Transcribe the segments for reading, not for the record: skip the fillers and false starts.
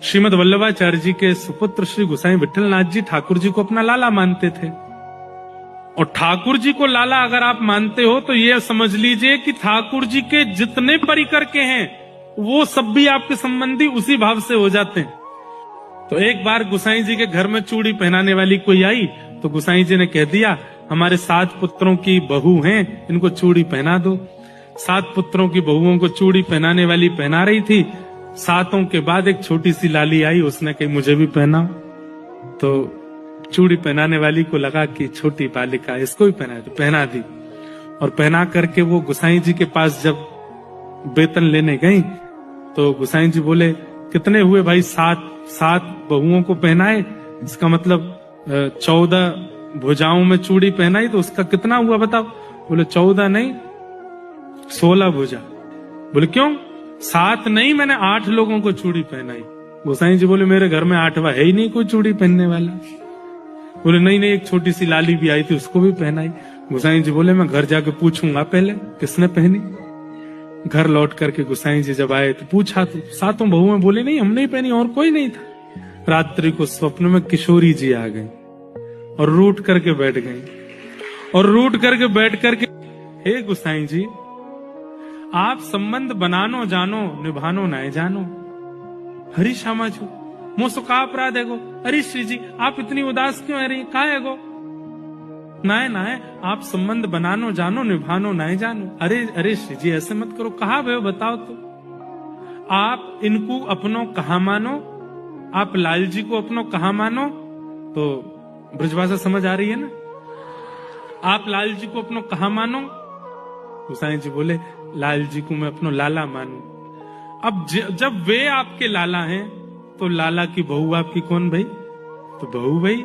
श्रीमद वल्लभाचार्य जी के सुपुत्र श्री गोसाई विठलनाथ जी ठाकुर जी को अपना लाला मानते थे। और ठाकुर जी को लाला अगर आप मानते हो तो ये समझ लीजिए कि ठाकुर जी के जितने परिकर के हैं वो सब भी आपके संबंधी उसी भाव से हो जाते हैं। तो एक बार गोसाई जी के घर में चूड़ी पहनाने वाली कोई आई तो गोसाई जी ने कह दिया, हमारे 7 पुत्रों की बहू हैं, इनको चूड़ी पहना दो। 7 पुत्रों की बहुओं को चूड़ी पहनाने वाली पहना रही थी। 7 के बाद एक छोटी सी लाली आई, उसने कही मुझे भी पहनाओ। तो चूड़ी पहनाने वाली को लगा कि छोटी बालिका इसको भी पहना, तो पहना दी। और पहना करके वो गोसाई जी के पास जब वेतन लेने गई तो गोसाई जी बोले, कितने हुए भाई? 7 बहुओं को पहनाए, इसका मतलब 14 भुजाओं में चूड़ी पहनाई, तो उसका कितना हुआ बताओ? बोले 14 नहीं 16 भुजा। बोले क्यों? 7 नहीं, मैंने 8 लोगों को चूड़ी पहनाई। गोसाई जी बोले मेरे घर में 8वां है ही नहीं कोई चूड़ी पहनने वाला। बोले नहीं नहीं, एक छोटी सी लाली भी आई थी, उसको भी पहनाई। गोसाई जी बोले मैं घर जाके पूछूंगा पहले किसने पहनी। घर लौट करके गोसाई जी जब आए तो पूछा तो 7 बहुएं बोले नहीं हमने ही पहनी, और कोई नहीं था। रात्रि को स्वप्न में किशोरी जी आ गई और रूठ करके बैठ गई। और रूठ करके बैठ करके, हे गोसाई जी, आप संबंध बनानो जानो निभानो नाय जानो। हरी श्यामा जी मोसो का अपराध है गो? अरे श्री जी आप इतनी उदास क्यों है रही? का है गो? नाय नाय, आप संबंध बनानो जानो निभानो नाय जानो। अरे श्री जी ऐसे मत करो, कहा भय बताओ तो। आप इनको अपनो कहा मानो? आप लाल जी को अपनो कहा मानो? तो ब्रजभाषा समझ आ रही है ना? आप लाल जी को अपनो कहा मानो? गोसाई जी बोले लाल जी को मैं अपनो लाला मानू। अब जब वे आपके लाला हैं तो लाला की बहू आपकी कौन भाई? तो बहू भाई,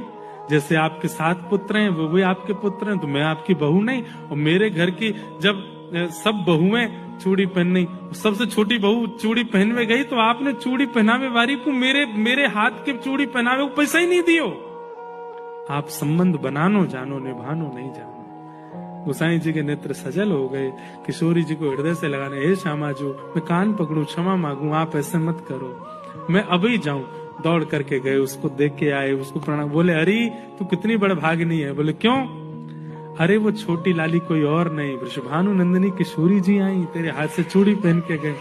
जैसे आपके 7 पुत्र हैं वो भी आपके पुत्र हैं, तो मैं आपकी बहू नहीं? और मेरे घर की जब सब बहुएं चूड़ी पहननी, सबसे छोटी बहू चूड़ी पहनवे गई तो आपने चूड़ी पहनावे वाली को मेरे हाथ के चूड़ी पहनावे को पैसा ही नहीं दियो। आप संबंध बनानो जानो निभानो नहीं जानो। गोसाई जी के नेत्र सजल हो गए। किशोरी जी को हृदय से लगाने, हे श्यामा जी मैं कान पकड़ू, क्षमा मांगू, आप ऐसे मत करो, मैं अभी जाऊं। दौड़ करके गए, उसको देख के आए, उसको प्रणाम। बोले अरे तू कितनी बड़ भागनी है। बोले क्यों? अरे वो छोटी लाली कोई और नहीं, वृषभानु नंदिनी किशोरी जी आई, तेरे हाथ से चूड़ी पहन के गए।